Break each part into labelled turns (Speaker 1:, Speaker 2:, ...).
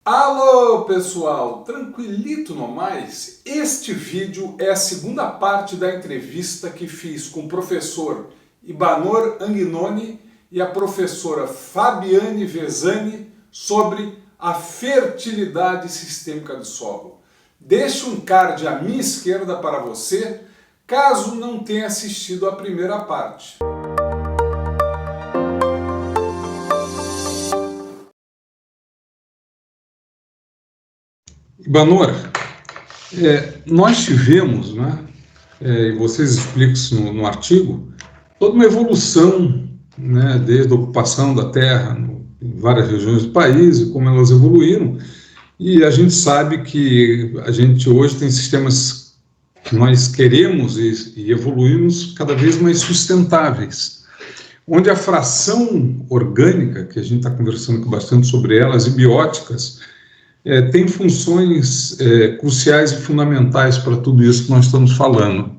Speaker 1: Alô pessoal, tranquilito no mais? Este vídeo é a segunda parte da entrevista que fiz com o professor Ibanor Anguinoni e a professora Fabiane Vesani sobre a fertilidade sistêmica do solo. Deixo um card à minha esquerda para você, caso não tenha assistido a primeira parte. Ibanor, nós tivemos, e vocês explicam isso no artigo, toda uma evolução, desde a ocupação da terra em várias regiões do país e como elas evoluíram, e a gente sabe que a gente hoje tem sistemas que nós queremos e evoluímos cada vez mais sustentáveis, onde a fração orgânica, que a gente está conversando bastante sobre elas, e bióticas, tem funções cruciais e fundamentais para tudo isso que nós estamos falando.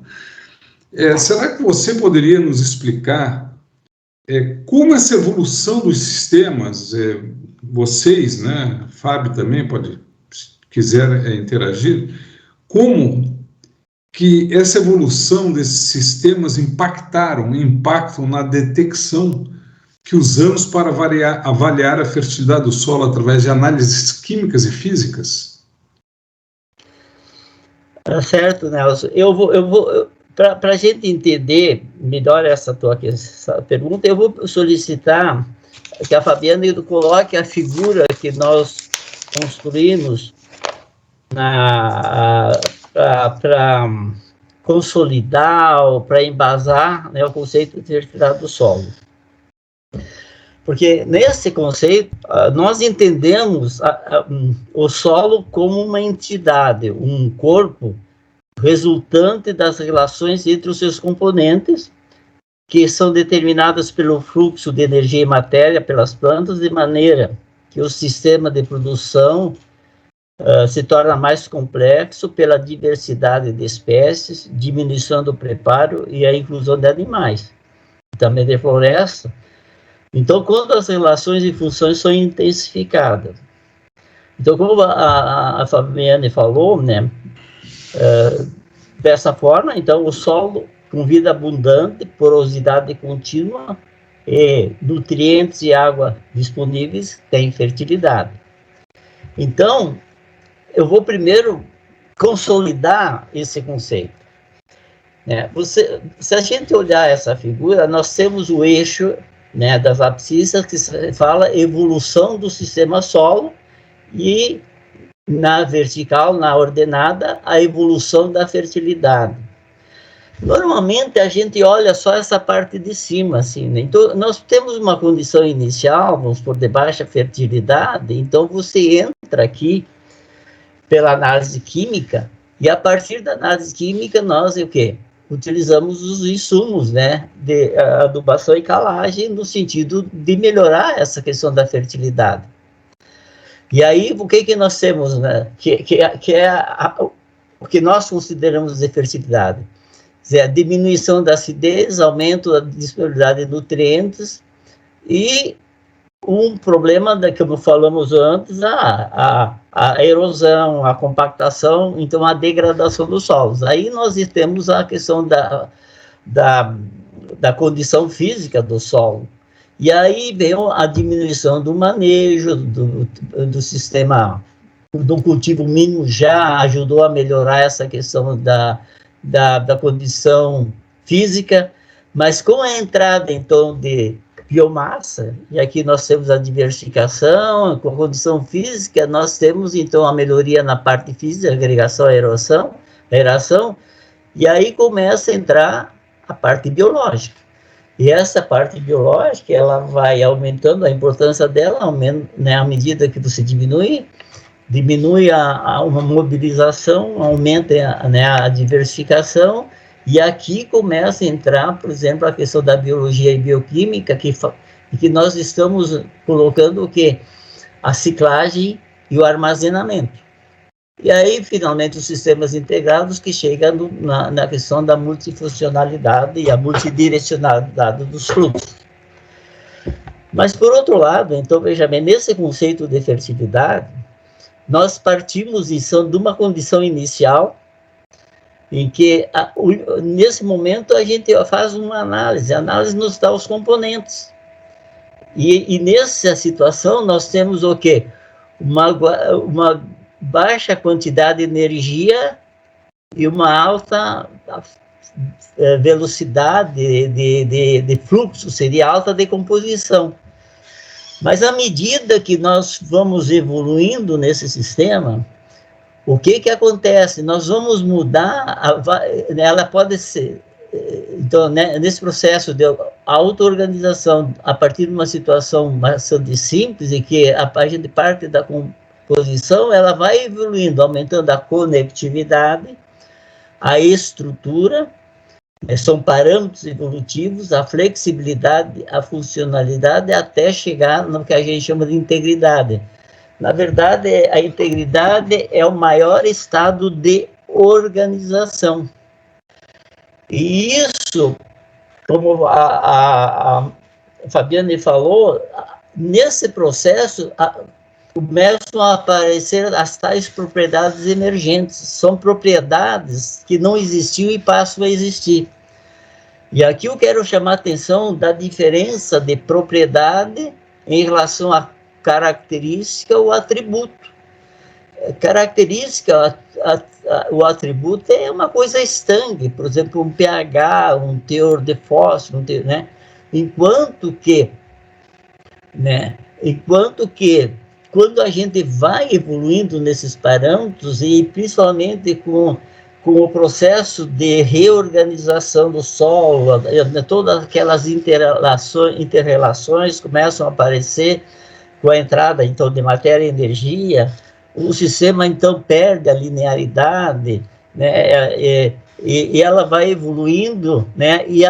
Speaker 1: Será que você poderia nos explicar como essa evolução dos sistemas, vocês, Fábio também pode, se quiser interagir, como que essa evolução desses sistemas impactam na detecção que usamos para avaliar a fertilidade do solo através de análises químicas e físicas?
Speaker 2: Certo, Nelson. Para a gente entender melhor essa pergunta, eu vou solicitar que a Fabiana coloque a figura que nós construímos para consolidar, para embasar, o conceito de fertilidade do solo. Porque nesse conceito, nós entendemos o solo como uma entidade, um corpo resultante das relações entre os seus componentes, que são determinadas pelo fluxo de energia e matéria pelas plantas, de maneira que o sistema de produção se torna mais complexo pela diversidade de espécies, diminuição do preparo e a inclusão de animais, também de floresta. Então, quando as relações e funções são intensificadas. Então, como a Fabiane falou, dessa forma, então, o solo com vida abundante, porosidade contínua, e nutrientes e água disponíveis tem fertilidade. Então, eu vou primeiro consolidar esse conceito. Se a gente olhar essa figura, nós temos o eixo das abscissas, que fala evolução do sistema solo, e na vertical, na ordenada, a evolução da fertilidade. Normalmente, a gente olha só essa parte de cima, assim, Então, nós temos uma condição inicial, vamos por de baixa fertilidade, então você entra aqui pela análise química, e a partir da análise química, nós, utilizamos os insumos, de adubação e calagem, no sentido de melhorar essa questão da fertilidade. E aí, o que nós temos, que é o que nós consideramos de fertilidade? A diminuição da acidez, aumento da disponibilidade de nutrientes e um problema, como falamos antes, a erosão, a compactação, então a degradação dos solos. Aí nós temos a questão da condição física do solo. E aí vem a diminuição do manejo, do sistema, do cultivo mínimo, já ajudou a melhorar essa questão da condição física, mas com a entrada, então, de biomassa, e aqui nós temos a diversificação, com a condição física, nós temos, então, a melhoria na parte física, agregação, aeração, e aí começa a entrar a parte biológica. E essa parte biológica, ela vai aumentando a importância dela, à medida que você diminui uma mobilização, aumenta a diversificação, e aqui começa a entrar, por exemplo, a questão da biologia e bioquímica, que nós estamos colocando o quê? A ciclagem e o armazenamento. E aí, finalmente, os sistemas integrados, que chegam na questão da multifuncionalidade e a multidirecionalidade dos fluxos. Mas, por outro lado, então, veja bem, nesse conceito de fertilidade, nós partimos de uma condição inicial em que, nesse momento, a gente faz uma análise. A análise nos dá os componentes. E nessa situação, nós temos o quê? Uma baixa quantidade de energia e uma alta velocidade de fluxo, seria alta decomposição. Mas à medida que nós vamos evoluindo nesse sistema, o que acontece? Nós vamos mudar, ela pode ser, então, né, nesse processo de auto-organização, a partir de uma situação bastante simples, em que a gente parte da composição, ela vai evoluindo, aumentando a conectividade, a estrutura, são parâmetros evolutivos, a flexibilidade, a funcionalidade, até chegar no que a gente chama de integridade. Na verdade, a integridade é o maior estado de organização. E isso, como a Fabiane falou, nesse processo começam a aparecer as tais propriedades emergentes. São propriedades que não existiam e passam a existir. E aqui eu quero chamar a atenção da diferença de propriedade em relação a característica ou atributo. Característica, o atributo é uma coisa estanque, por exemplo, um pH, um teor de fósforo, né? Enquanto que quando a gente vai evoluindo nesses parâmetros, e principalmente com o processo de reorganização do solo, todas aquelas inter-relações começam a aparecer com a entrada, então, de matéria e energia, o sistema, então, perde a linearidade, né, e ela vai evoluindo, né, e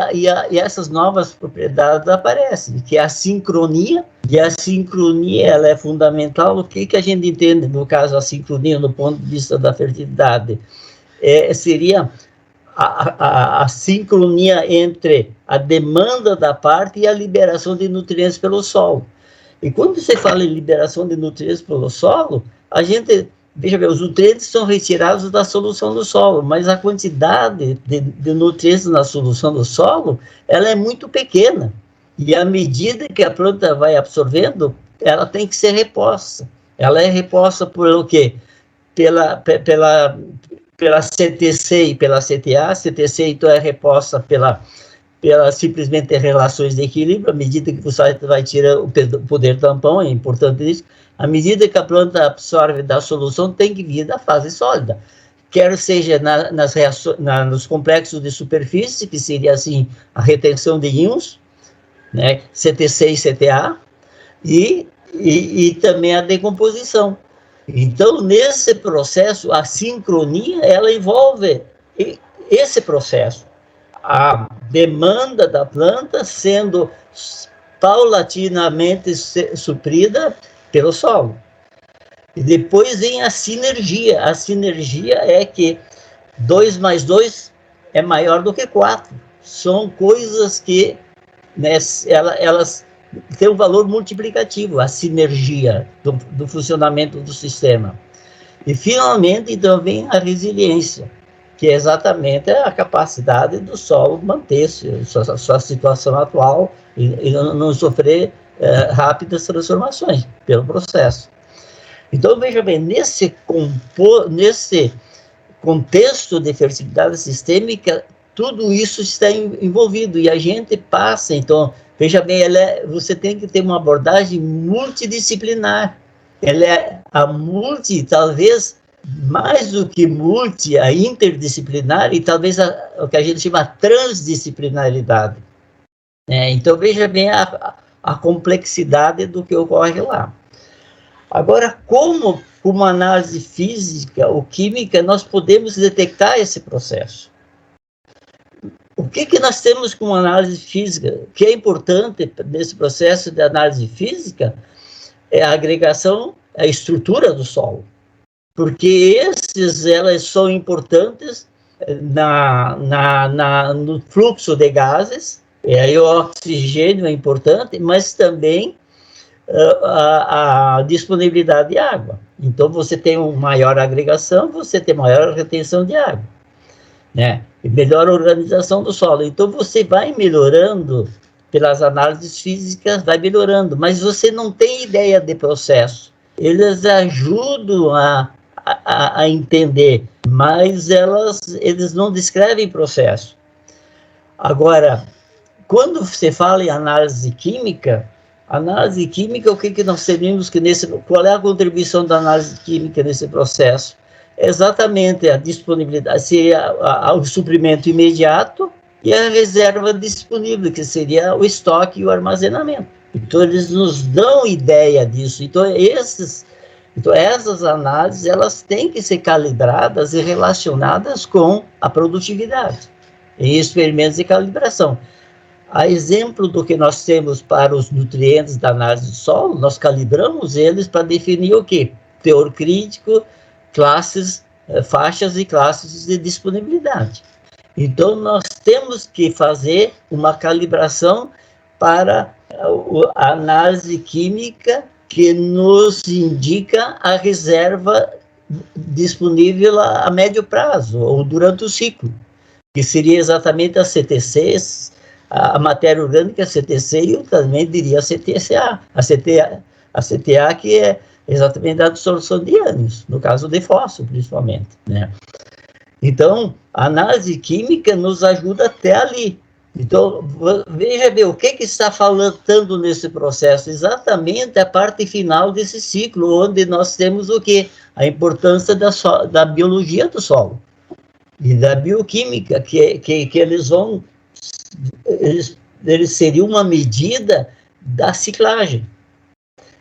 Speaker 2: essas novas propriedades aparecem, que é a sincronia, e a sincronia, ela é fundamental. O que a gente entende, no caso, a sincronia, no ponto de vista da fertilidade? Seria a sincronia entre a demanda da parte e a liberação de nutrientes pelo solo. E quando você fala em liberação de nutrientes pelo solo, a gente, veja bem, os nutrientes são retirados da solução do solo, mas a quantidade de nutrientes na solução do solo, ela é muito pequena. E à medida que a planta vai absorvendo, ela tem que ser reposta. Ela é reposta por o quê? Pela CTC e pela CTA. A CTC, então, é reposta pela simplesmente relações de equilíbrio. À medida que você vai tirar o poder tampão, é importante isso, à medida que a planta absorve da solução, tem que vir da fase sólida, quer seja nos complexos de superfície, que seria assim a retenção de íons, né, CTC e CTA, e também a decomposição. Então, nesse processo, a sincronia, ela envolve esse processo, a demanda da planta sendo paulatinamente suprida pelo solo. E depois vem a sinergia. A sinergia é que 2 mais 2 é maior do que 4. São coisas que, né, elas têm um valor multiplicativo, a sinergia do funcionamento do sistema. E, finalmente, então, vem a resiliência, que é exatamente a capacidade do solo manter sua situação atual e não sofrer rápidas transformações pelo processo. Então, veja bem, nesse contexto de fertilidade sistêmica, tudo isso está envolvido, e a gente passa, então, veja bem, você tem que ter uma abordagem multidisciplinar. Ela é talvez mais do que a interdisciplinar, e talvez o que a gente chama transdisciplinaridade. Então, veja bem a complexidade do que ocorre lá. Agora, como uma análise física ou química, nós podemos detectar esse processo? O que nós temos com análise física? O que é importante nesse processo de análise física é a agregação, a estrutura do solo. Porque elas são importantes no fluxo de gases, e aí o oxigênio é importante, mas também a disponibilidade de água. Então, você tem uma maior agregação, você tem maior retenção de água, né? E melhor organização do solo. Então, você vai melhorando, pelas análises físicas, vai melhorando, mas você não tem ideia de processo. Eles ajudam a entender, mas eles não descrevem processo. Agora, quando você fala em análise química, o que nós sabemos qual é a contribuição da análise química nesse processo? Exatamente a disponibilidade, seria o suprimento imediato e a reserva disponível, que seria o estoque e o armazenamento. Então, eles nos dão ideia disso. Então, essas análises, elas têm que ser calibradas e relacionadas com a produtividade, em experimentos de calibração. A exemplo do que nós temos para os nutrientes da análise do solo, nós calibramos eles para definir o quê? Teor crítico, classes, faixas e classes de disponibilidade. Então, nós temos que fazer uma calibração para a análise química que nos indica a reserva disponível a médio prazo, ou durante o ciclo, que seria exatamente a CTCs, a matéria orgânica CTC, e eu também diria a CTCA. A CTA, que é exatamente a absorção de ânions, no caso de fósforo, principalmente, né? Então, a análise química nos ajuda até ali. Então, veja bem, o que está faltando nesse processo? Exatamente a parte final desse ciclo, onde nós temos o quê? A importância da biologia do solo e da bioquímica, que eles vão... Eles seriam uma medida da ciclagem,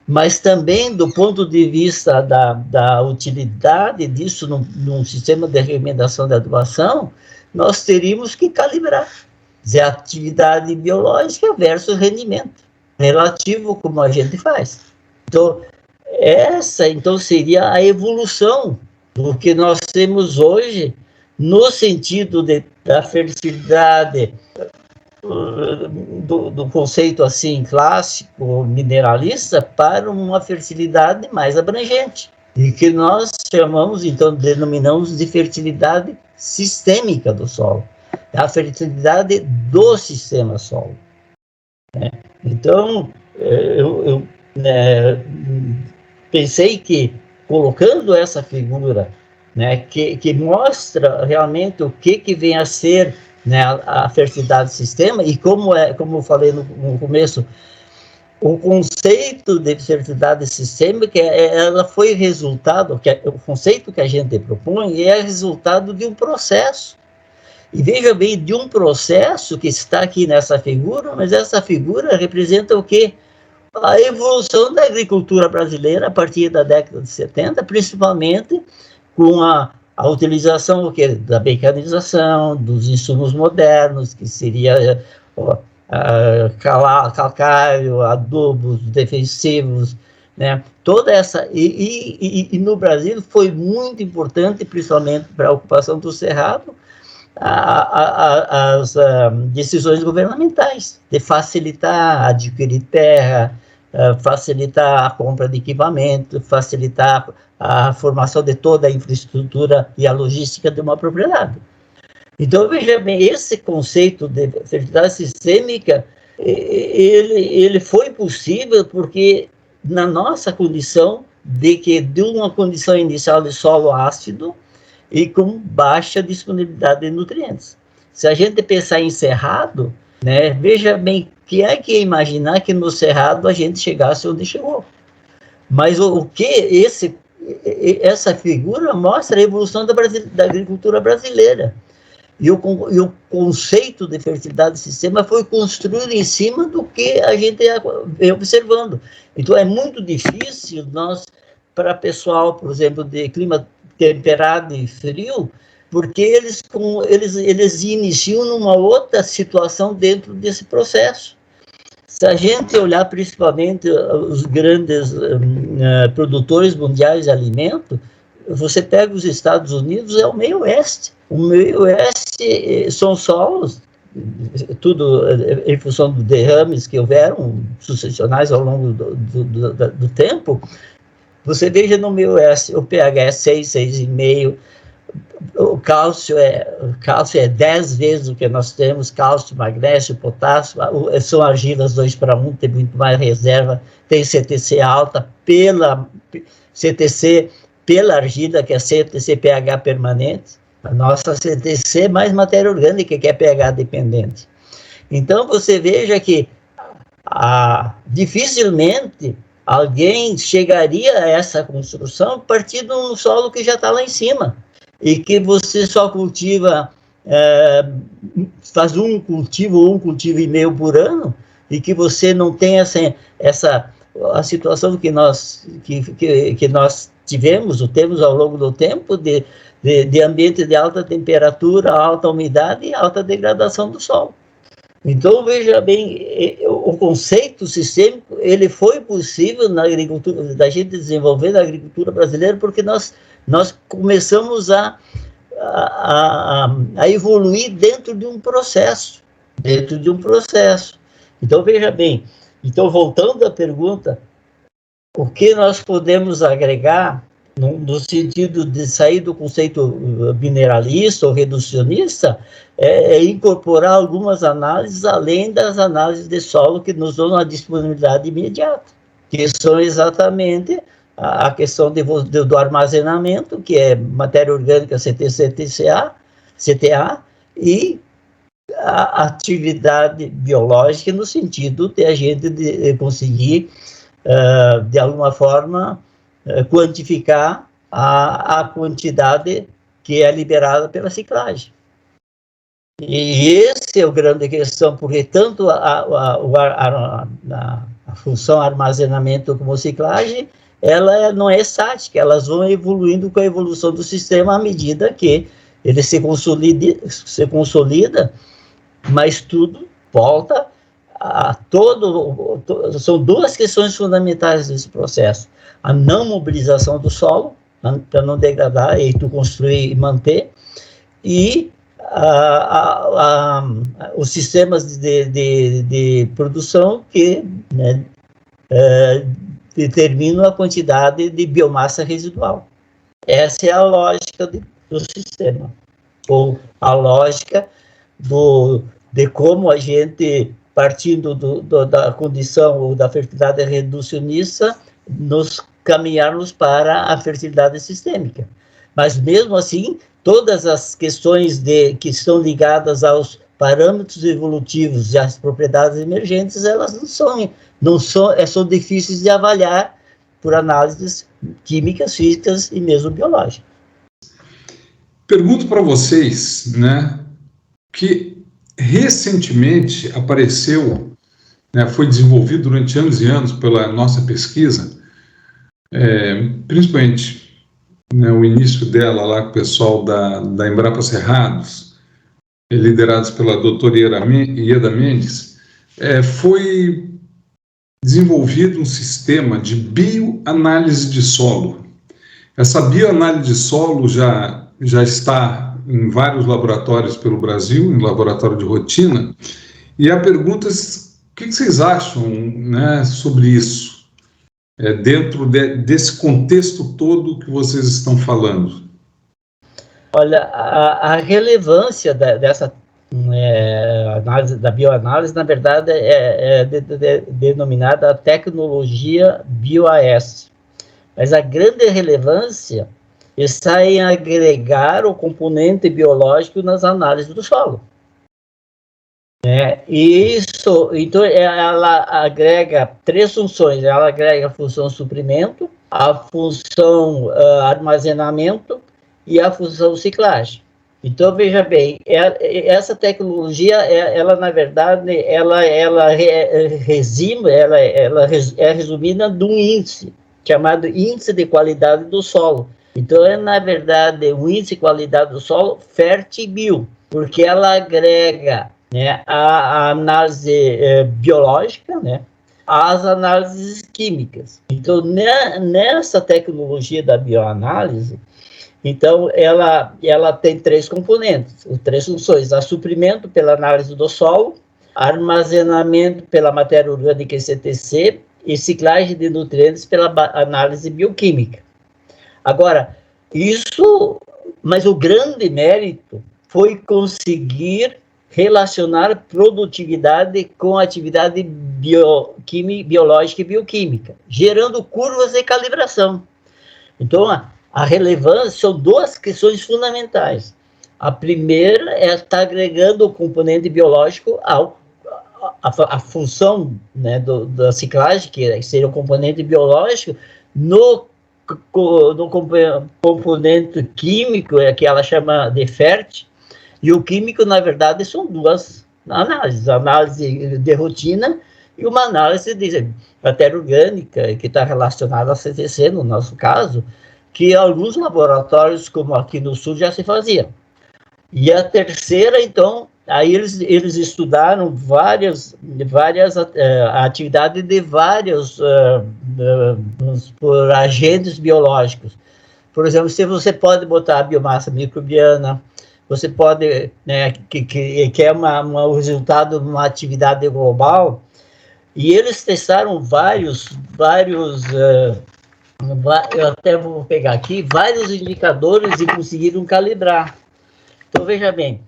Speaker 2: mas também do ponto de vista da utilidade disso num sistema de recomendação de adubação, nós teríamos que calibrar a atividade biológica versus rendimento relativo, como a gente faz. Então, essa seria a evolução do que nós temos hoje no sentido da fertilidade, do conceito assim clássico, mineralista, para uma fertilidade mais abrangente, e que nós chamamos, então, denominamos de fertilidade sistêmica do solo, a fertilidade do sistema solo, né? Então, eu pensei que, colocando essa figura, né, que mostra realmente o que vem a ser, né, a fertilidade do sistema, e como eu falei no começo, o conceito de fertilidade sistêmica, ela foi resultado, o conceito que a gente propõe é resultado de um processo. E veja bem, de um processo que está aqui nessa figura, mas essa figura representa o quê? A evolução da agricultura brasileira a partir da década de 70, principalmente com a utilização da mecanização, dos insumos modernos, que seria calcário, adubos defensivos, né? Toda essa... E no Brasil foi muito importante, principalmente para a ocupação do cerrado, as decisões governamentais de facilitar adquirir terra, facilitar a compra de equipamento, facilitar a formação de toda a infraestrutura e a logística de uma propriedade. Então, veja bem, esse conceito de fertilidade sistêmica, ele foi possível porque, na nossa condição, de uma condição inicial de solo ácido e com baixa disponibilidade de nutrientes. Se a gente pensar em cerrado, né, veja bem, que é que imaginar que no cerrado a gente chegasse onde chegou. Mas o que essa figura mostra a evolução da agricultura brasileira. E o conceito de fertilidade do sistema foi construído em cima do que a gente vem observando. Então, é muito difícil para pessoal, por exemplo, de clima temperado e frio, porque eles iniciam numa outra situação dentro desse processo. Se a gente olhar principalmente os grandes produtores mundiais de alimento, você pega os Estados Unidos, é o meio oeste. O meio oeste são solos tudo em função dos derrames que houveram sucessionais ao longo do tempo. Você veja no meu o pH é 6, 6,5, o cálcio é 10 vezes o que nós temos, cálcio, magnésio, potássio, são argilas 2:1, tem muito mais reserva, tem CTC alta pela argila, que é CTC pH permanente, a nossa CTC é mais matéria orgânica, que é pH dependente. Então, você veja que dificilmente alguém chegaria a essa construção partindo de um solo que já está lá em cima, e que você só cultiva, faz um cultivo ou 1,5 cultivo por ano, e que você não tem a situação que nós tivemos, ou temos ao longo do tempo, de ambiente de alta temperatura, alta umidade e alta degradação do solo. Então, veja bem, o conceito sistêmico, ele foi possível na agricultura, da gente desenvolver na agricultura brasileira, porque nós começamos a evoluir dentro de um processo. Então, veja bem, voltando à pergunta, o que nós podemos agregar no sentido de sair do conceito mineralista ou reducionista, é incorporar algumas análises além das análises de solo que nos dão a disponibilidade imediata, que são exatamente a questão do armazenamento, que é matéria orgânica CTA, e a atividade biológica no sentido de a gente conseguir, de alguma forma, quantificar a quantidade que é liberada pela ciclagem. E esse é o grande questão, porque tanto a função armazenamento como ciclagem, ela não é estática, elas vão evoluindo com a evolução do sistema à medida que ele se consolida, mas tudo volta são duas questões fundamentais desse processo: a não mobilização do solo, para não degradar, e tu construir e manter, e os sistemas de produção que, né, determinam a quantidade de biomassa residual. Essa é a lógica do sistema, ou a lógica de como a gente, partindo da condição ou da fertilidade reducionista, nos caminharmos para a fertilidade sistêmica. Mas, mesmo assim, todas as questões que estão ligadas aos parâmetros evolutivos e às propriedades emergentes, elas são difíceis de avaliar por análises químicas, físicas e mesmo biológicas.
Speaker 1: Pergunto para vocês, né, que recentemente apareceu, né, foi desenvolvido durante anos e anos pela nossa pesquisa, principalmente, né, o início dela lá com o pessoal da Embrapa Cerrados, liderados pela doutora Ieda Mendes, foi desenvolvido um sistema de bioanálise de solo. Essa bioanálise de solo já está em vários laboratórios pelo Brasil, em laboratório de rotina, e a pergunta é: o que vocês acham, né, sobre isso, dentro desse contexto todo que vocês estão falando?
Speaker 2: Olha, a relevância dessa análise, da bioanálise, na verdade, é denominada tecnologia BioAS. Mas a grande relevância está em agregar o componente biológico nas análises do solo. Então, ela agrega 3 funções. Ela agrega a função suprimento, a função armazenamento e a função ciclagem. Então, veja bem, essa tecnologia, ela na verdade, ela é resumida num índice, chamado Índice de Qualidade do Solo. Então, na verdade, o Índice de Qualidade do Solo FERT-Bio, porque ela agrega, né, a análise biológica, né, às análises químicas. Então, nessa tecnologia da bioanálise, Então, ela tem três componentes, três funções: a suprimento pela análise do solo, armazenamento pela matéria orgânica em CTC e ciclagem de nutrientes pela análise bioquímica. Agora, mas o grande mérito foi conseguir relacionar produtividade com atividade biológica e bioquímica, gerando curvas de calibração. Então, a relevância são duas questões fundamentais. A primeira é estar agregando o componente biológico à função, né, da ciclagem, que seria o componente biológico, no componente químico, que ela chama de FERT, e o químico, na verdade, são duas análises: a análise de rotina e uma análise de matéria orgânica, que está relacionada a CTC, no nosso caso, que alguns laboratórios, como aqui no Sul, já se faziam. E a terceira, então, aí eles estudaram várias atividades de vários por agentes biológicos. Por exemplo, se você pode botar a biomassa microbiana, você pode, né, que é o resultado de uma atividade global, e eles testaram vários eu até vou pegar aqui, vários indicadores e conseguiram calibrar. Então, veja bem,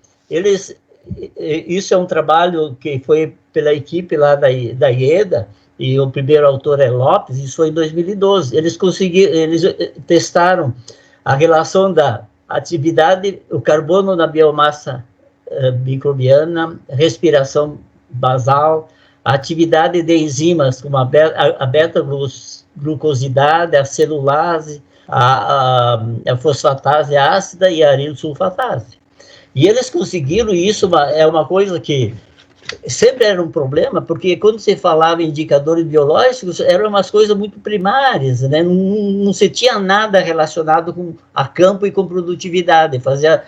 Speaker 2: isso é um trabalho que foi pela equipe lá da IEDA, e o primeiro autor é Lopes, isso foi em 2012. Eles testaram a relação da atividade, o carbono na biomassa microbiana, respiração basal, a atividade de enzimas, como a beta-glucosidade, a celulase, a fosfatase ácida e a arilsulfatase. E eles conseguiram isso, é uma coisa que sempre era um problema, porque quando se falava em indicadores biológicos, eram umas coisas muito primárias, né? Não se tinha nada relacionado com a campo e com produtividade. Fazer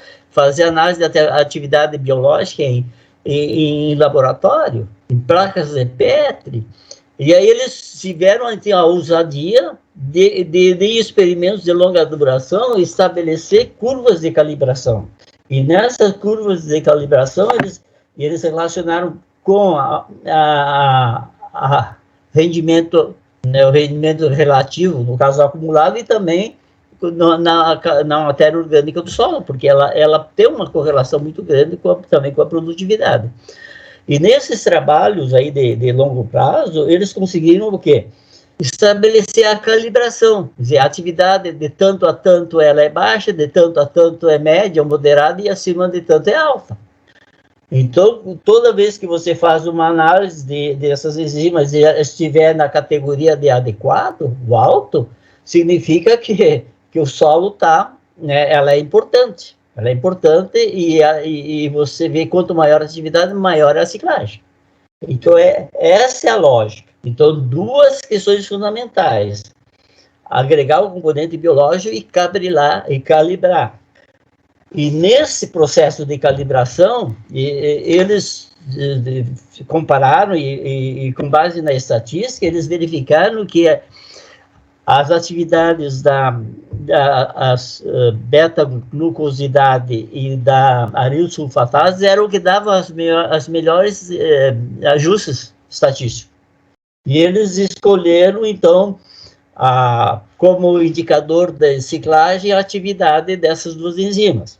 Speaker 2: análise da atividade biológica em laboratório, em placas de Petri, e aí eles tiveram a ousadia de experimentos de longa duração estabelecer curvas de calibração. E nessas curvas de calibração, eles relacionaram com rendimento, né, o rendimento relativo, no caso acumulado, e também na matéria orgânica do solo, porque ela tem uma correlação muito grande também com a produtividade. E nesses trabalhos aí de longo prazo, eles conseguiram o quê? Estabelecer a calibração, quer dizer, a atividade de tanto a tanto ela é baixa, de tanto a tanto é média, moderada, e acima de tanto é alta. Então, toda vez que você faz uma análise dessas enzimas e estiver na categoria de adequado, o alto, significa que o solo ela é importante. Ela é importante e você vê quanto maior a atividade, maior é a ciclagem. Então, essa é a lógica. Então, duas questões fundamentais: agregar o componente biológico e calibrar. E nesse processo de calibração, eles compararam e com base na estatística, eles verificaram que as atividades da beta-glucosidade e da arilsulfatase eram o que davam as melhores ajustes estatísticos. E eles escolheram, então, como indicador de ciclagem a atividade dessas duas enzimas.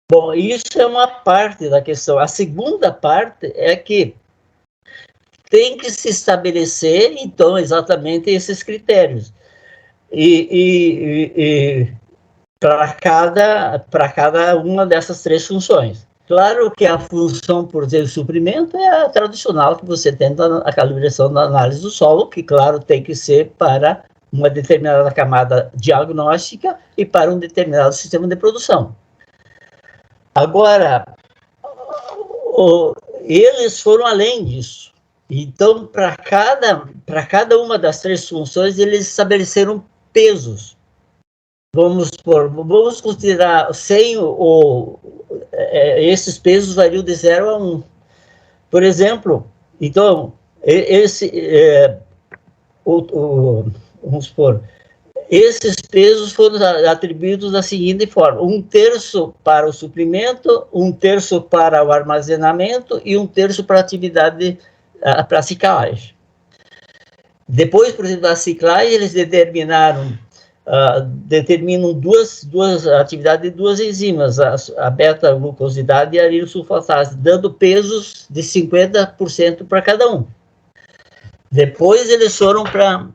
Speaker 2: Bom, isso é uma parte da questão. A segunda parte é que tem que se estabelecer, então, exatamente esses critérios. E para cada uma dessas três funções. Claro que a função, por exemplo, de suprimento é a tradicional que você tem a calibração da análise do solo, que, claro, tem que ser para uma determinada camada diagnóstica e para um determinado sistema de produção. Agora, eles foram além disso. Então, para cada uma das três funções, eles estabeleceram pesos. Vamos considerar 100, esses pesos variam de 0 a 1. Por exemplo, então, vamos supor, esses pesos foram atribuídos da seguinte forma: 1/3 para o suprimento, 1/3 para o armazenamento e 1/3 para a atividade, para a ciclagem. Depois, por exemplo, da ciclagem, eles determinam duas atividades de duas enzimas, a beta-glucosidase e a arilsulfatase, dando pesos de 50% para cada um. Depois eles foram para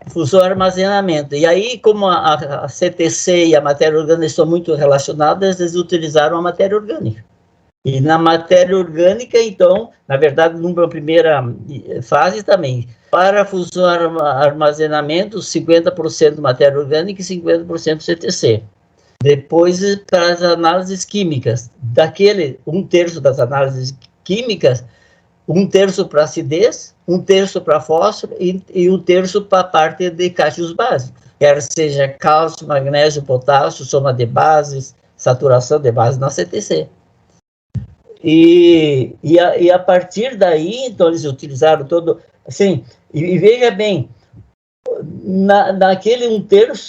Speaker 2: fusão e armazenamento. E aí, como a CTC e a matéria orgânica estão muito relacionadas, eles utilizaram a matéria orgânica. E na matéria orgânica, então, na verdade, numa primeira fase também, para fusão e armazenamento, 50% matéria orgânica e 50% CTC. Depois, para as análises químicas, daquele 1/3 das análises químicas, 1/3 para acidez, 1/3 para fósforo e 1/3 para a parte de cátions básicos, quer seja cálcio, magnésio, potássio, soma de bases, saturação de bases na CTC. E a partir daí, então, eles utilizaram todo, assim, e veja bem, naquele 1/3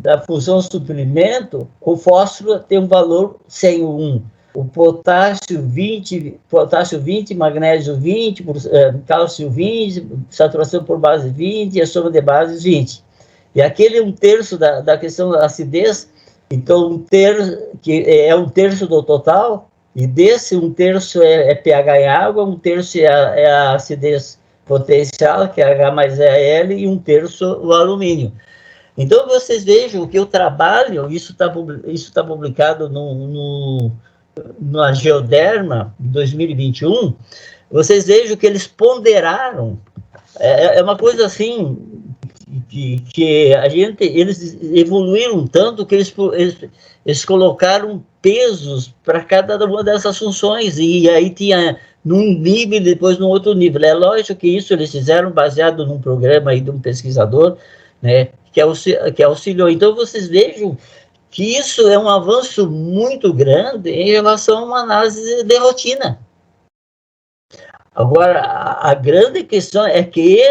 Speaker 2: da fusão suprimento, o fósforo tem um valor 101, o potássio 20, magnésio 20, cálcio 20, saturação por base 20 e a soma de bases 20. E aquele 1/3 da questão da acidez, então, que é 1/3 do total, e desse 1/3 é pH em água, 1/3 é a acidez potencial, que é H mais Al, e 1/3 o alumínio. Então, vocês vejam que o trabalho, isso tá publicado na Geoderma, 2021, vocês vejam que eles ponderaram, é uma coisa assim, que eles evoluíram tanto que eles colocaram pesos para cada uma dessas funções, e aí tinha num nível e depois no outro nível. É lógico que isso eles fizeram baseado num programa aí de um pesquisador, né, que auxiliou. Então, vocês vejam que isso é um avanço muito grande em relação a uma análise de rotina. Agora, a grande questão é que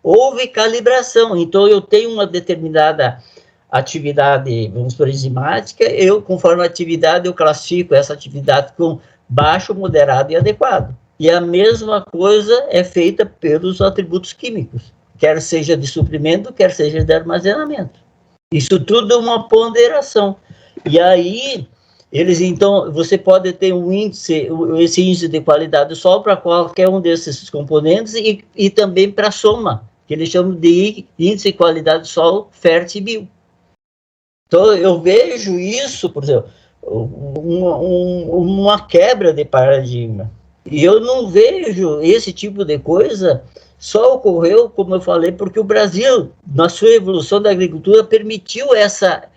Speaker 2: houve calibração. Então, eu tenho uma determinada atividade, vamos por enzimática, conforme a atividade, eu classifico essa atividade com baixo, moderado e adequado. E a mesma coisa é feita pelos atributos químicos, quer seja de suprimento, quer seja de armazenamento. Isso tudo é uma ponderação. E aí, então, você pode ter esse índice de qualidade do solo para qualquer um desses componentes e também para a soma, que eles chamam de índice de qualidade do solo fértil e bio. Então, eu vejo isso, por exemplo, uma quebra de paradigma. E eu não vejo esse tipo de coisa, só ocorreu, como eu falei, porque o Brasil, na sua evolução da agricultura, permitiu essa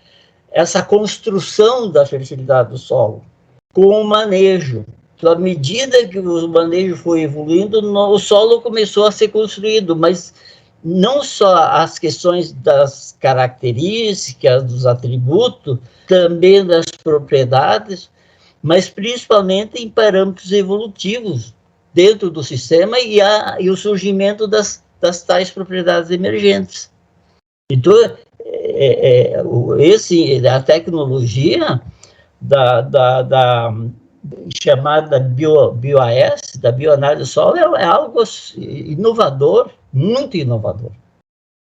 Speaker 2: construção da fertilidade do solo, com o manejo. Então, à medida que o manejo foi evoluindo, o solo começou a ser construído, mas não só as questões das características, dos atributos, também das propriedades, mas principalmente em parâmetros evolutivos dentro do sistema e o surgimento das tais propriedades emergentes. Então, a tecnologia chamada BioAS, da bioanálise do solo, é algo inovador, muito inovador.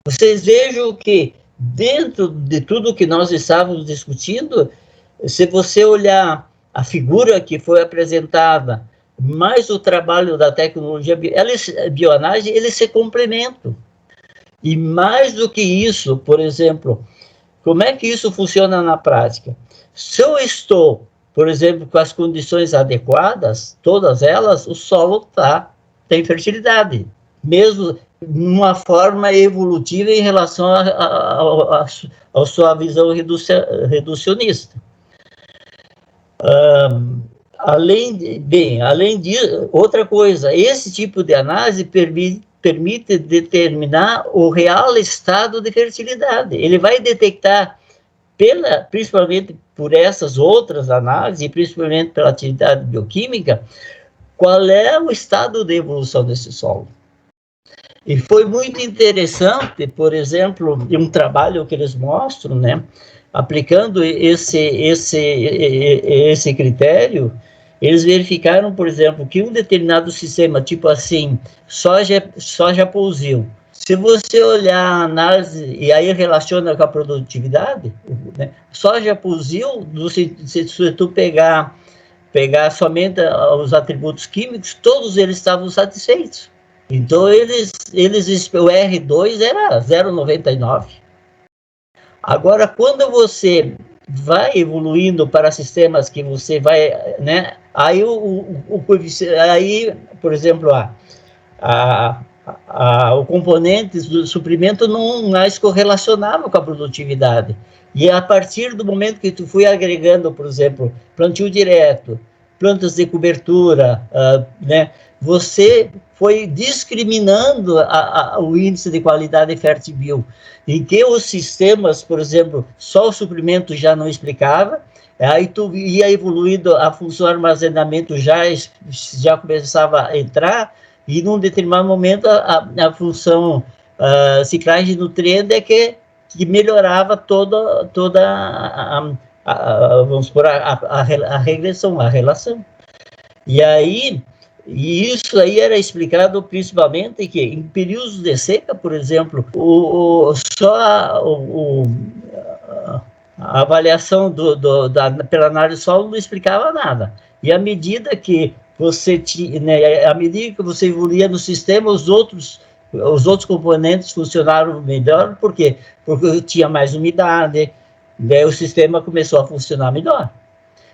Speaker 2: Vocês vejam que, dentro de tudo que nós estávamos discutindo, se você olhar a figura que foi apresentada, mais o trabalho da tecnologia bioanálise, eles se complementam. E mais do que isso, por exemplo, como é que isso funciona na prática? Se eu estou, por exemplo, com as condições adequadas, todas elas, o solo tem fertilidade, mesmo numa forma evolutiva em relação à sua visão reducionista. Além disso, outra coisa, esse tipo de análise permite determinar o real estado de fertilidade. Ele vai detectar, principalmente por essas outras análises, e principalmente pela atividade bioquímica, qual é o estado de evolução desse solo. E foi muito interessante, por exemplo, um trabalho que eles mostram, né, aplicando esse critério, eles verificaram, por exemplo, que um determinado sistema, tipo assim, soja pousio, se você olhar a análise, e aí relaciona com a produtividade, né, soja pousio, se tu pegar somente os atributos químicos, todos eles estavam satisfeitos. Então, o R2 era 0,99. Agora, quando você vai evoluindo para sistemas que você vai, né, aí aí, por exemplo, o componente do suprimento não mais correlacionava com a produtividade. E a partir do momento que tu foi agregando, por exemplo, plantio direto, plantas de cobertura, né, você foi discriminando o índice de qualidade fértil, em que os sistemas, por exemplo, só o suprimento já não explicava, aí tu ia evoluindo, a função armazenamento já começava a entrar, e num determinado momento a função ciclagem de nutrientes é que melhorava toda vamos supor, a regressão, a relação. E isso aí era explicado principalmente que em períodos de seca, por exemplo, a avaliação pela análise solo não explicava nada. E à medida que você evoluía no sistema, os outros componentes funcionaram melhor. Por quê? Porque tinha mais umidade, daí o sistema começou a funcionar melhor.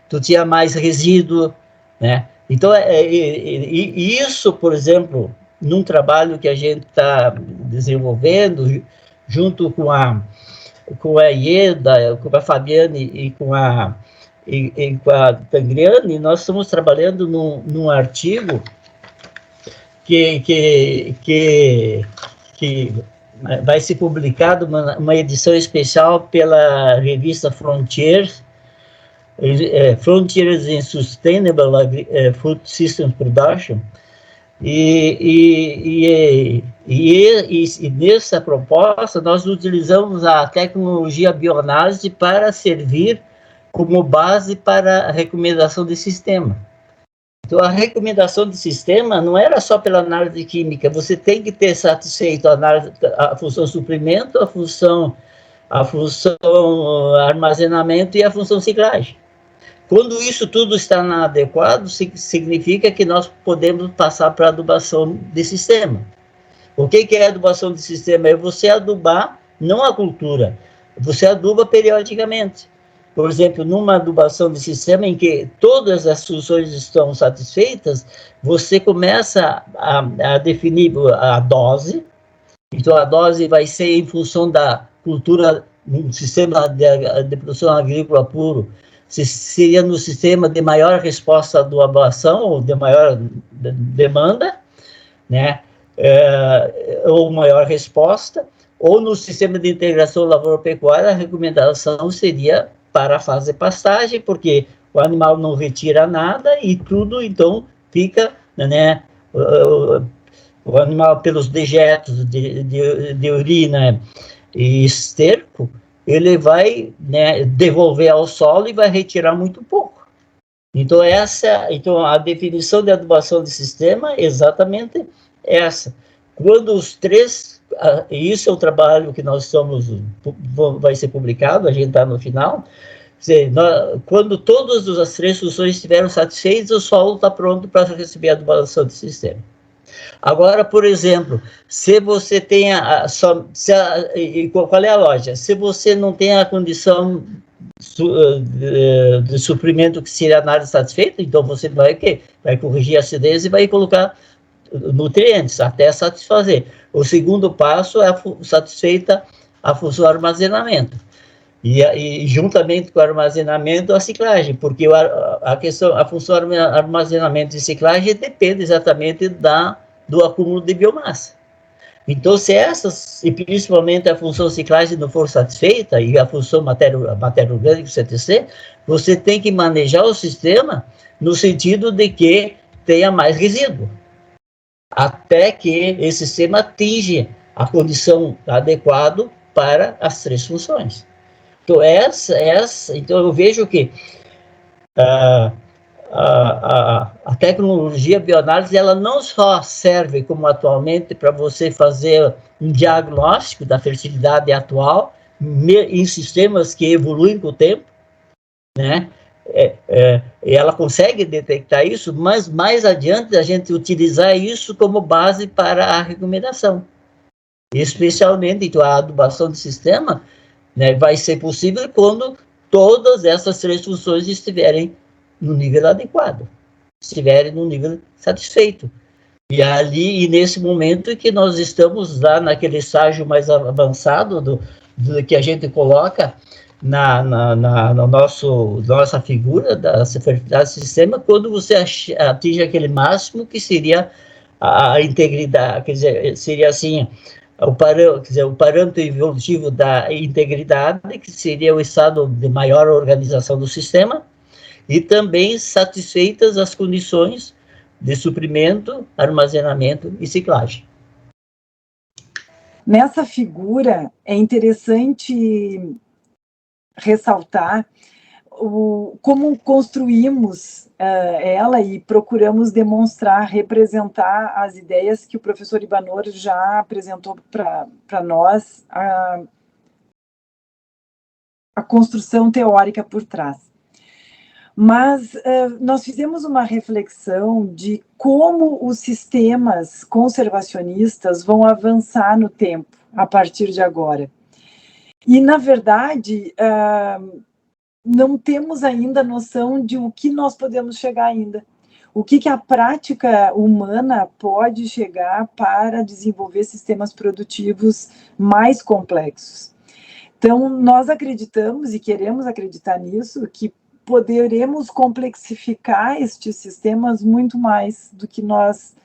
Speaker 2: Tu tinha mais resíduo, né? Então, isso, por exemplo, num trabalho que a gente está desenvolvendo, junto com a Ieda, com a Fabiane e com a Tangriani, nós estamos trabalhando num artigo que vai ser publicado, uma edição especial pela revista Frontiers in Sustainable Food Systems Production, e nessa proposta nós utilizamos a tecnologia bioanálise para servir como base para a recomendação de sistema. Então, a recomendação de sistema não era só pela análise química, você tem que ter satisfeito a função suprimento, a função armazenamento e a função ciclagem. Quando isso tudo está adequado, significa que nós podemos passar para a adubação de sistema. O que é adubação de sistema? É você adubar, não a cultura, você aduba periodicamente. Por exemplo, numa adubação de sistema em que todas as funções estão satisfeitas, você começa a definir a dose. Então, a dose vai ser em função da cultura, no sistema de produção agrícola puro, seria no sistema de maior resposta à adubação, ou de maior demanda, né? Ou maior resposta, ou no sistema de integração lavoura-pecuária, a recomendação seria para a fase de pastagem, porque o animal não retira nada e tudo, então, fica, né, o animal, pelos dejetos de urina e esterco, ele vai, né, devolver ao solo e vai retirar muito pouco. Então, a definição de adubação de sistema é exatamente essa. Quando os três, isso é o trabalho que vai ser publicado, a gente está no final, quando todas as três funções estiveram satisfeitas, o solo está pronto para receber a adubação de sistema. Agora, por exemplo, se você tem qual é a lógica? Se você não tem a condição de suprimento que seria análise satisfeita, então você vai corrigir a acidez e vai colocar nutrientes até satisfazer. O segundo passo é satisfeita a função armazenamento. E juntamente com o armazenamento, a ciclagem, porque a função armazenamento e ciclagem depende exatamente do acúmulo de biomassa. Então, se e principalmente a função ciclagem não for satisfeita, e a função matéria orgânica, CTC, você tem que manejar o sistema no sentido de que tenha mais resíduo, até que esse sistema atinja a condição adequada para as 3 funções. Então, então eu vejo que a tecnologia bioanálise, ela não só serve como atualmente para você fazer um diagnóstico da fertilidade atual em sistemas que evoluem com o tempo, né? Ela consegue detectar isso, mas mais adiante a gente utilizar isso como base para a recomendação. Especialmente, então, a adubação do sistema, né, vai ser possível quando todas essas 3 funções estiverem no nível adequado, estiverem no nível satisfeito. E nesse momento que nós estamos lá naquele estágio mais avançado do que a gente coloca nossa figura da fertilidade do sistema, quando você atinge aquele máximo que seria a integridade, quer dizer, seria assim, o parâmetro evolutivo da integridade, que seria o estado de maior organização do sistema, e também satisfeitas as condições de suprimento, armazenamento e ciclagem.
Speaker 3: Nessa figura, é interessante ressaltar como construímos ela e procuramos demonstrar, representar as ideias que o professor Ibanor já apresentou para nós, a construção teórica por trás. Mas nós fizemos uma reflexão de como os sistemas conservacionistas vão avançar no tempo, a partir de agora. E, na verdade, não temos ainda noção de o que nós podemos chegar ainda. O que a prática humana pode chegar para desenvolver sistemas produtivos mais complexos. Então, nós acreditamos e queremos acreditar nisso, que poderemos complexificar estes sistemas muito mais do que nós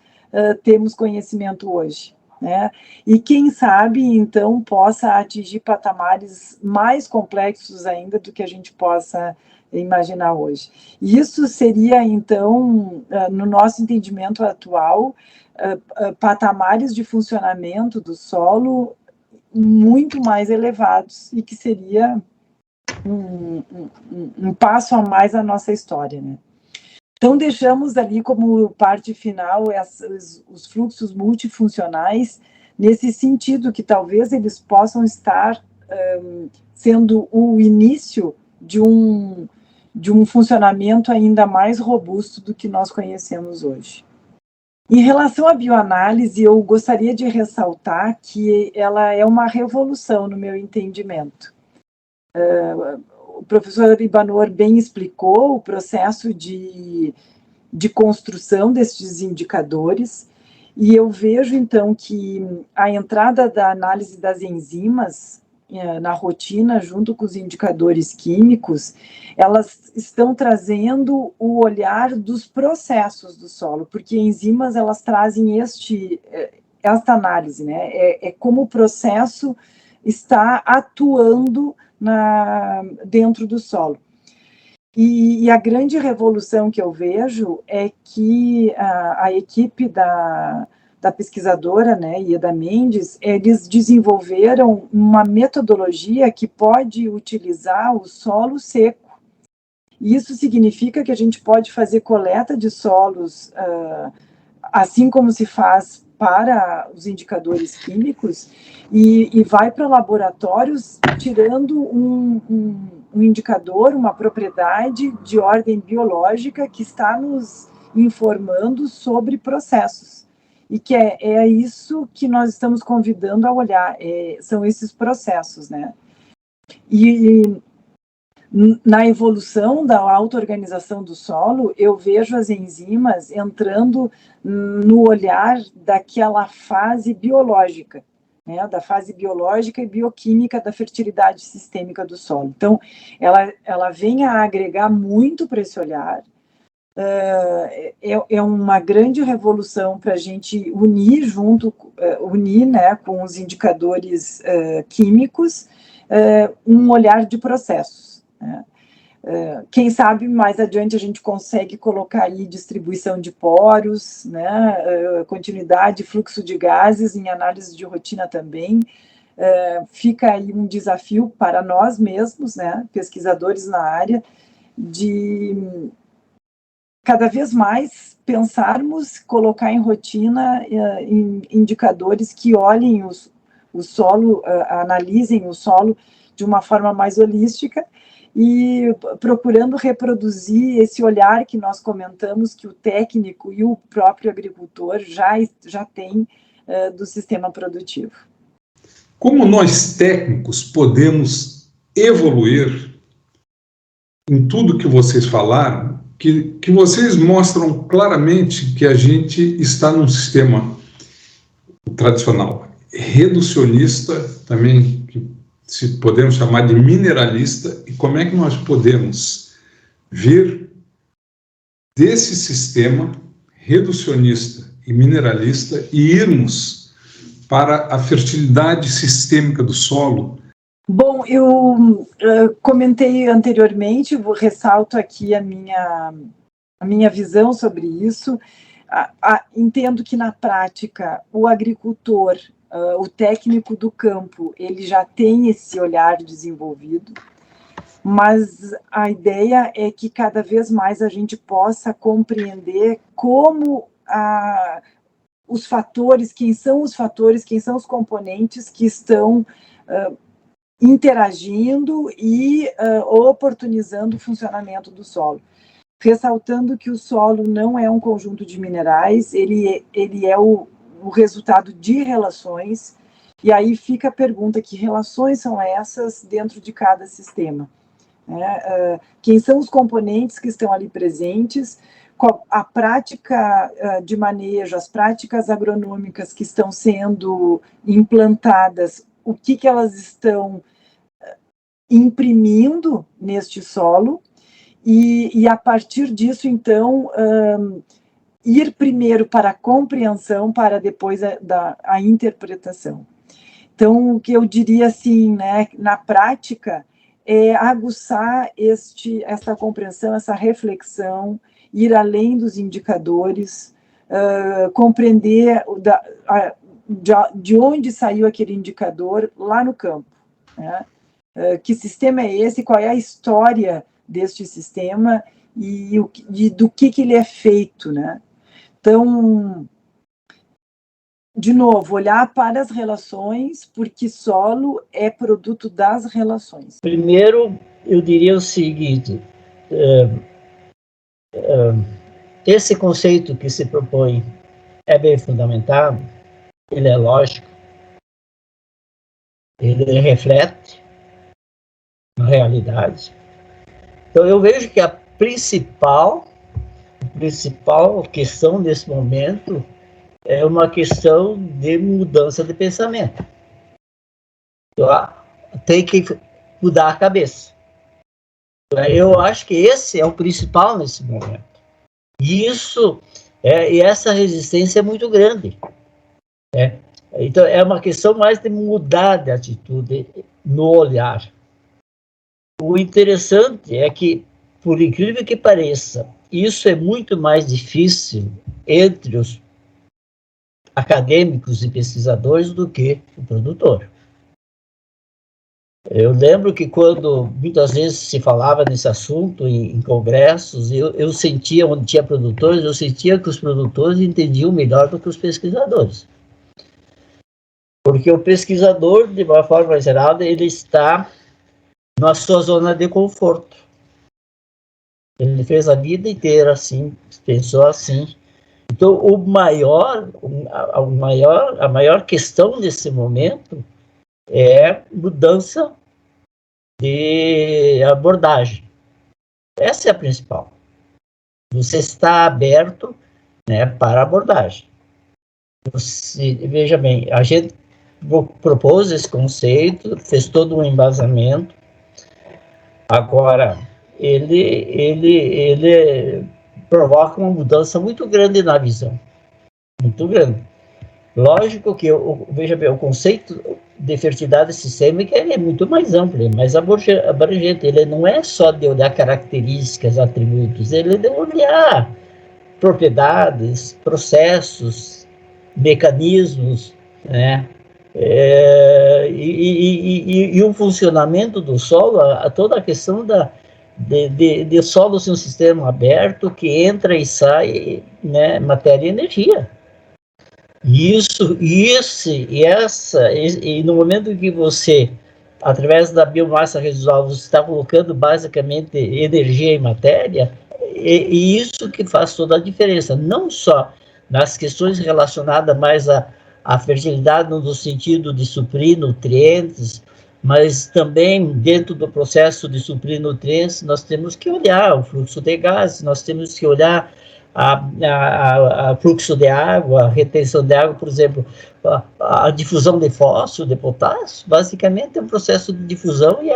Speaker 3: temos conhecimento hoje, né? E quem sabe, então, possa atingir patamares mais complexos ainda do que a gente possa imaginar hoje. E isso seria, então, no nosso entendimento atual, patamares de funcionamento do solo muito mais elevados e que seria um passo a mais na nossa história, né? Então, deixamos ali como parte final os fluxos multifuncionais, nesse sentido que talvez eles possam estar sendo o início de um funcionamento ainda mais robusto do que nós conhecemos hoje. Em relação à bioanálise, eu gostaria de ressaltar que ela é uma revolução no meu entendimento. O professor Ibanor bem explicou o processo de construção destes indicadores, e eu vejo, então, que a entrada da análise das enzimas na rotina, junto com os indicadores químicos, elas estão trazendo o olhar dos processos do solo, porque enzimas, elas trazem esta análise, né? É como o processo está atuando dentro do solo. E a grande revolução que eu vejo é que a equipe da pesquisadora, né, Ieda Mendes, eles desenvolveram uma metodologia que pode utilizar o solo seco. E isso significa que a gente pode fazer coleta de solos, assim como se faz para os indicadores químicos, e vai para laboratórios tirando um indicador, uma propriedade de ordem biológica que está nos informando sobre processos. E que é isso que nós estamos convidando a olhar, são esses processos, né? E na evolução da auto-organização do solo, eu vejo as enzimas entrando no olhar daquela fase biológica, né, da fase biológica e bioquímica da fertilidade sistêmica do solo. Então, ela vem a agregar muito para esse olhar. É uma grande revolução para a gente unir, né, com os indicadores químicos, um olhar de processos, né? Quem sabe mais adiante a gente consegue colocar aí distribuição de poros, né, continuidade, fluxo de gases em análise de rotina também. Fica aí um desafio para nós mesmos, né, pesquisadores na área, de cada vez mais pensarmos, colocar em rotina indicadores que olhem o solo, analisem o solo de uma forma mais holística e procurando reproduzir esse olhar que nós comentamos que o técnico e o próprio agricultor já tem do sistema produtivo.
Speaker 1: Como nós técnicos podemos evoluir em tudo que vocês falaram, que vocês mostram claramente que a gente está num sistema tradicional reducionista, também se podemos chamar de mineralista, e como é que nós podemos vir desse sistema reducionista e mineralista e irmos para a fertilidade sistêmica do solo?
Speaker 3: Bom, eu comentei anteriormente, ressalto aqui a minha visão sobre isso. Entendo que, na prática, o agricultor, o técnico do campo, ele já tem esse olhar desenvolvido, mas a ideia é que cada vez mais a gente possa compreender como os fatores, quem são os componentes que estão interagindo e oportunizando o funcionamento do solo. Ressaltando que o solo não é um conjunto de minerais, ele é o resultado de relações, e aí fica a pergunta, que relações são essas dentro de cada sistema? Quem são os componentes que estão ali presentes, a prática de manejo, as práticas agronômicas que estão sendo implantadas, o que elas estão imprimindo neste solo, e a partir disso, então, ir primeiro para a compreensão, para depois a interpretação. Então, o que eu diria assim, né, na prática, é aguçar essa compreensão, essa reflexão, ir além dos indicadores, compreender de onde saiu aquele indicador lá no campo, né? Que sistema é esse, qual é a história deste sistema e do que ele é feito, né? Então, de novo, olhar para as relações, porque solo é produto das relações.
Speaker 2: Primeiro, eu diria o seguinte, esse conceito que se propõe é bem fundamentado, ele é lógico, ele reflete a realidade. Então, eu vejo que a principal questão nesse momento é uma questão de mudança de pensamento. Então, tem que mudar a cabeça. Eu acho que esse é o principal nesse momento. E essa resistência é muito grande. Então, é uma questão mais de mudar de atitude no olhar. O interessante é que, por incrível que pareça, isso é muito mais difícil entre os acadêmicos e pesquisadores do que o produtor. Eu lembro que quando muitas vezes se falava nesse assunto em congressos, eu sentia, onde tinha produtores, eu sentia que os produtores entendiam melhor do que os pesquisadores. Porque o pesquisador, de uma forma geral, ele está na sua zona de conforto. Ele fez a vida inteira assim, pensou assim. Então, a maior questão nesse momento é mudança de abordagem. Essa é a principal. Você está aberto, né, para a abordagem. Veja bem, a gente propôs esse conceito, fez todo um embasamento. Agora, ele provoca uma mudança muito grande na visão. Muito grande. Lógico que, veja bem, o conceito de fertilidade sistêmica ele é muito mais amplo, mais abrangente. Ele não é só de olhar características, atributos, ele é de olhar propriedades, processos, mecanismos, né? E o funcionamento do solo, toda a questão de solo ser um sistema aberto que entra e sai, né, matéria e energia. E no momento que você, através da biomassa residual, você está colocando basicamente energia e matéria, e isso que faz toda a diferença, não só nas questões relacionadas mais à fertilidade no sentido de suprir nutrientes, mas também dentro do processo de suprir nutrientes, nós temos que olhar o fluxo de gases, nós temos que olhar a fluxo de água, a retenção de água, por exemplo, a difusão de fósforo, de potássio, basicamente é um processo de difusão e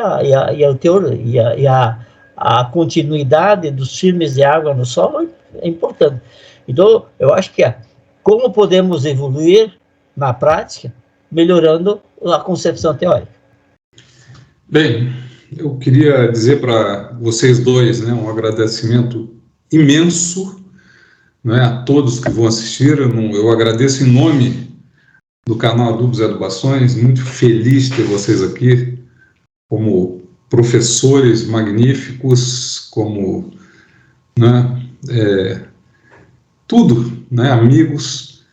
Speaker 2: a continuidade dos filmes de água no solo é importante. Então, eu acho que como podemos evoluir na prática, melhorando a concepção teórica.
Speaker 1: Bem, eu queria dizer para vocês dois, né, um agradecimento imenso, né, a todos que vão assistir. Eu agradeço em nome do canal Adubos e Adubações, muito feliz de ter vocês aqui como professores magníficos, como, né, tudo, né, amigos,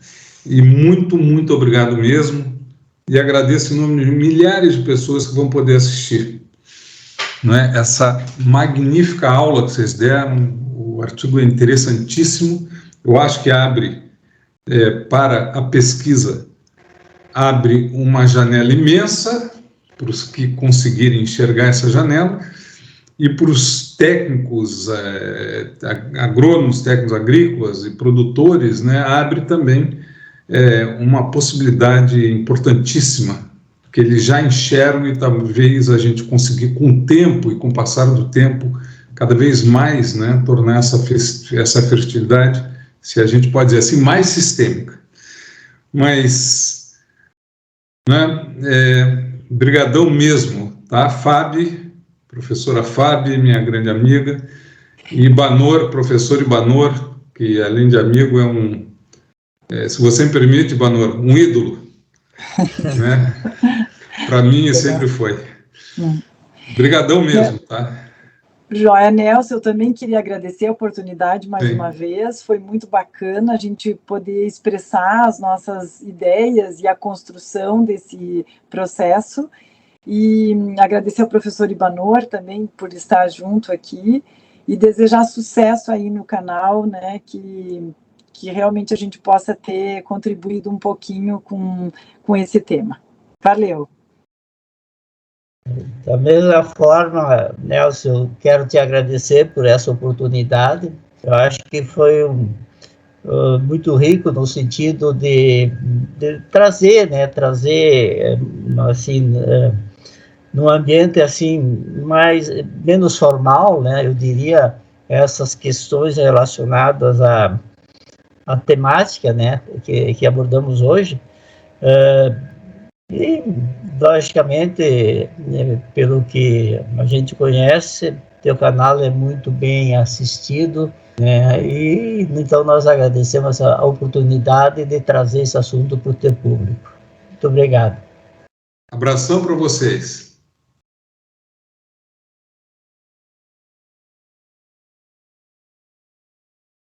Speaker 1: e muito, muito obrigado mesmo, e agradeço em nome de milhares de pessoas que vão poder assistir, né, essa magnífica aula que vocês deram. O artigo é interessantíssimo. Eu acho que abre, para a pesquisa, abre uma janela imensa para os que conseguirem enxergar essa janela, e para os técnicos, agrônomos, técnicos agrícolas e produtores, né, abre também uma possibilidade importantíssima, que eles já enxergam, e talvez a gente conseguir, com o tempo e com o passar do tempo, cada vez mais, né, tornar essa fertilidade, se a gente pode dizer assim, mais sistêmica. Mas, né, brigadão mesmo, tá? Fábio, professora Fábio, minha grande amiga, e Ibanor, professor Ibanor, que além de amigo se você me permite, Ibanor, um ídolo, né? Para mim sempre foi. Brigadão mesmo, tá?
Speaker 3: Joia, Nelson, eu também queria agradecer a oportunidade mais uma vez, foi muito bacana a gente poder expressar as nossas ideias e a construção desse processo, e agradecer ao professor Ibanor também por estar junto aqui, e desejar sucesso aí no canal, né, que realmente a gente possa ter contribuído um pouquinho com esse tema. Valeu!
Speaker 2: Da mesma forma, Nelson, eu quero te agradecer por essa oportunidade. Eu acho que foi muito rico no sentido de trazer, assim, num ambiente assim menos formal, né? Eu diria, essas questões relacionadas à temática, né? Que abordamos hoje. E, logicamente, pelo que a gente conhece, teu canal é muito bem assistido, né? E então nós agradecemos a oportunidade de trazer esse assunto para o teu público. Muito obrigado.
Speaker 1: Abração para vocês.